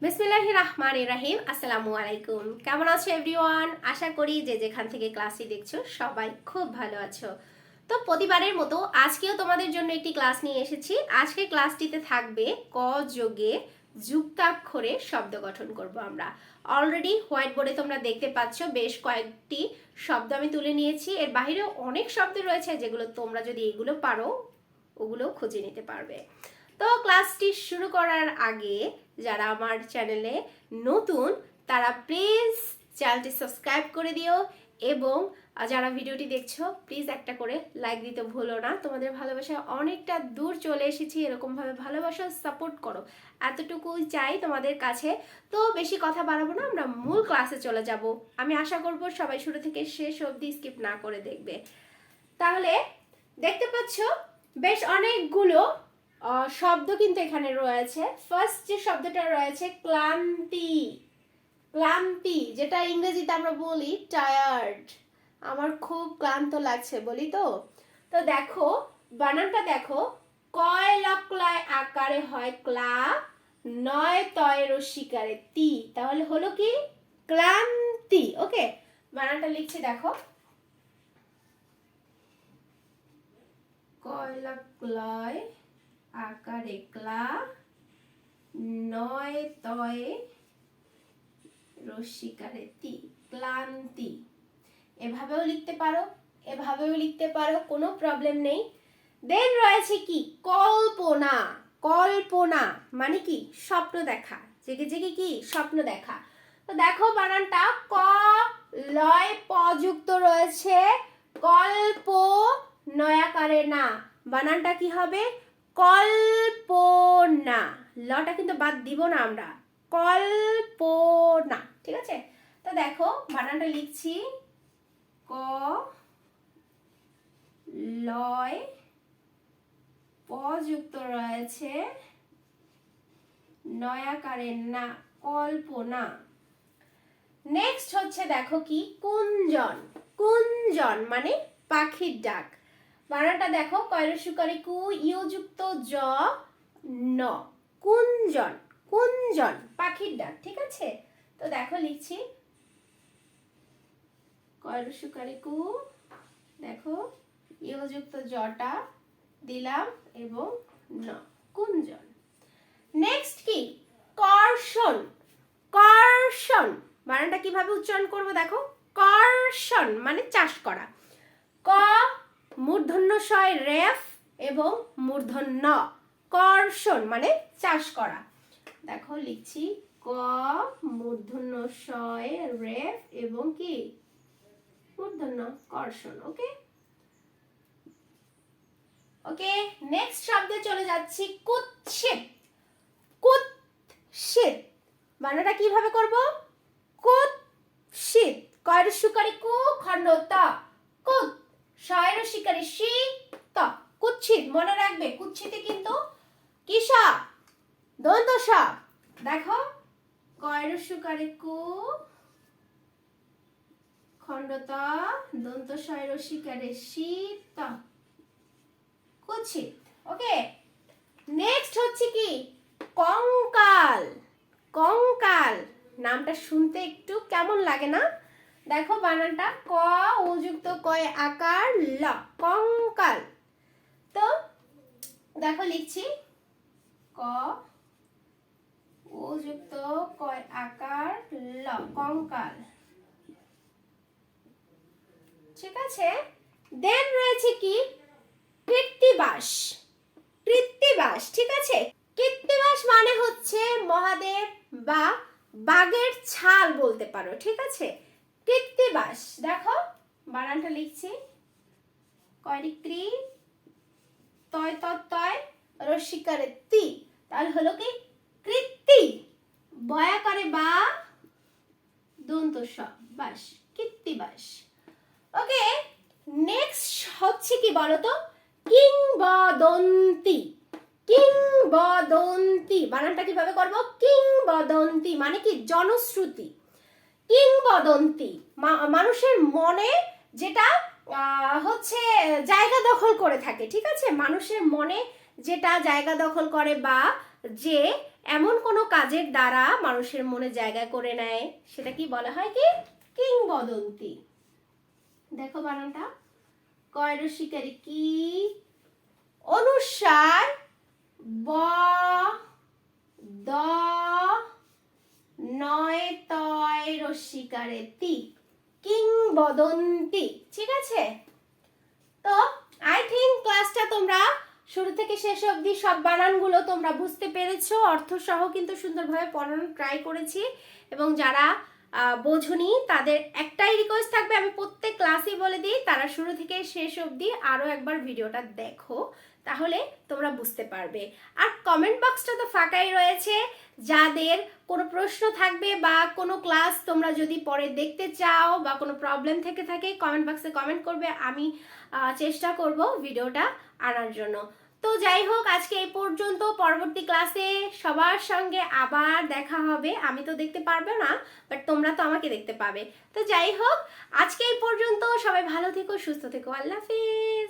বিসমিল্লাহির রহমানির রহিম। আসসালামু আলাইকুম। কেমন আছো এভরিওয়ান? আশা করি যে যেখান থেকে ক্লাসটি দেখছো সবাই খুব ভালো আছো। তো প্রতিবারের মতো আজকেও তোমাদের জন্য একটি ক্লাস নিয়ে এসেছি। আজকে ক্লাসটিতে থাকবে ক যোগে যুক্তাক্ষরে শব্দ গঠন করব আমরা। অলরেডি হোয়াইট বোর্ডে তোমরা দেখতে পাচ্ছ বেশ কয়েকটি শব্দ আমি তুলে নিয়েছি। এর বাইরেও অনেক শব্দ রয়েছে যেগুলো তোমরা যদি এগুলো পারো ওগুলো খুঁজে নিতে পারবে। তো ক্লাসটি শুরু করার আগে যারা আমার চ্যানেলে নতুন তারা প্লিজ চ্যানেলটি সাবস্ক্রাইব করে দিও এবং যারা ভিডিওটি দেখছো প্লিজ একটা করে লাইক দিতে ভুলো না। তোমাদের ভালোবাসায় অনেকটা দূর চলে এসেছি, এরকমভাবে ভালোবাসা সাপোর্ট করো, এতটুকুই চাই তোমাদের কাছে। তো বেশি কথা বাড়াবো না, আমরা মূল ক্লাসে চলে যাব। আমি আশা করব সবাই শুরু থেকে শেষ অবধি স্কিপ না করে দেখবে। তাহলে দেখতে পাচ্ছ বেশ অনেকগুলো শব্দ কিন্তু এখানে রয়েছে। ফার্স্ট যে শব্দটা রয়েছে ক্লান্তি, ক্লান্তি যেটা ইংরেজিতে আমরা বলি টায়ার্ড। আমার খুব ক্লান্ত লাগছে বলি তো। তো দেখো বানানটা দেখো, কয় লকলায় আকারে হয় ক্লা, নয় তয় রসিকারে তি, তাহলে হলো কি ক্লান্তি। ওকে, বানানটা লিখছি দেখো, কয় লকলায় আকারে ক্লা, নয় তয় রসিকারে তি, ক্লান্তি। এভাবেও লিখতে পারো, এভাবেও লিখতে পারো, কোনো প্রবলেম নেই। দেন রয়েছে কি কল্পনা, কল্পনা মানে কি স্বপ্ন দেখা, জেগে জেগে কি স্বপ্ন দেখা। তো দেখো বানানটা ক লয় প যুক্ত রয়েছে, কল্প নয়াকারে না, বানানটা কি হবে কল্পনা। লটা কিন্তু বাদ দিব না আমরা, কল্পনা, ঠিক আছে। তো দেখো বানানটা লিখছি, ক লয় প যুক্ত রয়েছে নয়াকারের না, কল্পনা। নেক্সট হচ্ছে দেখো কি কুঞ্জন, কুঞ্জন মানে পাখির ডাক। বানানটা দেখো কয়রসুকারি কু ইউ যুক্ত জ ন, কুঞ্জন, কুঞ্জন পাখির ডাক, ঠিক আছে। তো দেখো লিখছি কয়রসুকারি কু, দেখো ইউ যুক্ত জটা দিলাম এবং ন, কুঞ্জন। নেক্সট কি কর্ষণ, কর্ষণ বানানটা কিভাবে উচ্চারণ করব দেখো, কর্ষণ মানে চাষ করা। ক মূর্ধন্য শয় রেফ এবং মূর্ধন্য, কর্ষণ মানে চাষ করা। দেখো লিখছি ক মূর্ধন্য শয় রেফ এবং কি মূর্ধন্য, কর্ষণ। ওকে ওকে, নেক্সট শব্দে চলে যাচ্ছি কুৎসিত, কুৎসিত বানানটা কিভাবে করব, কুৎসিত কয়রসুকারি কু খণ্ড ত, কুৎ শয়রসিকারি শি ত, কুৎসিত। মনে রাখবে কুৎসিতে কিন্তু কি স দন্ত স। দেখো কয়রসুকারি কু খণ্ড ত দন্ত শয়রসিকারি শি ত, কুৎসিত। ওকে, নেক্সট হচ্ছে কি কঙ্কাল, কঙ্কাল নামটা শুনতে একটু কেমন লাগে না? দেখো বানানটা ক ও যুক্ত কয় আকার ল, কঙ্কাল। তো দেখো লিখছি ক ও যুক্ত কয় আকার ল, কঙ্কাল, ঠিক আছে। দেন রয়েছে কি কৃত্তিবাস, কৃত্তিবাস, ঠিক আছে। কৃত্তিবাস মানে হচ্ছে মহাদেব বা বাঘের ছাল বলতে পারো, ঠিক আছে। কৃত্তিবাস দেখো বানানটা লিখছি কয়টি ক্রি তয় তয় রসিকারে তি, তাহলে হলো কি কৃত্তি, বয়াকারে বা দন্ত স বাস, কৃত্তিবাস। ওকে, নেক্সট হচ্ছে কি বলতো কিংবদন্তি, কিংবদন্তি বানানটা কিভাবে করব, কিংবদন্তি মানে কি জনশ্রুতি। কিংবদন্তি মানুষের মনে যেটা হচ্ছে জায়গা দখল করে থাকে, ঠিক আছে। মানুষের মনে যেটা জায়গা দখল করে বা যে এমন কোনো কাজের দ্বারা মানুষের মনে জায়গা করে নেয় সেটা কি বলা হয় কি কিংবদন্তি। দেখো বানানটা, কয় রসিকারে কি, অনুসার ব দ নয় তয় রসিকারে তি, কিংবদন্তি। ঠিক আছে, তো আই থিঙ্ক ক্লাসটা তোমরা শুরু থেকে শেষ অবধি সব বানানগুলো তোমরা বুঝতে পেরেছো, অর্থ সহ কিন্তু সুন্দরভাবে পড়ানোর ট্রাই করেছি। এবং যারা বোঝনি তাদের একটাই রিকোয়েস্ট থাকবে, আমি প্রত্যেক ক্লাসই বলে দিই, তারা শুরু থেকে শেষ অবধি আরও একবার ভিডিওটা দেখো, তাহলে তোমরা বুঝতে পারবে। আর কমেন্ট বক্সটা তো ফাঁকাই রয়েছে, যাদের কোনো প্রশ্ন থাকবে বা কোনো ক্লাস তোমরা যদি পরে দেখতে চাও বা কোনো প্রবলেম থেকে থাকে কমেন্ট বক্সে কমেন্ট করবে, আমি চেষ্টা করব ভিডিওটা আনার জন্য। তো যাই হোক, আজকে এই পর্যন্ত, পরবর্তী ক্লাসে সবার সঙ্গে আবার দেখা হবে। আমি তো দেখতে পারবো না, বাট তোমরা তো আমাকে দেখতে পাবে। তো যাই হোক, আজকে এই পর্যন্ত, সবাই ভালো থেকো, সুস্থ থেকো, আল্লাহ হাফেজ।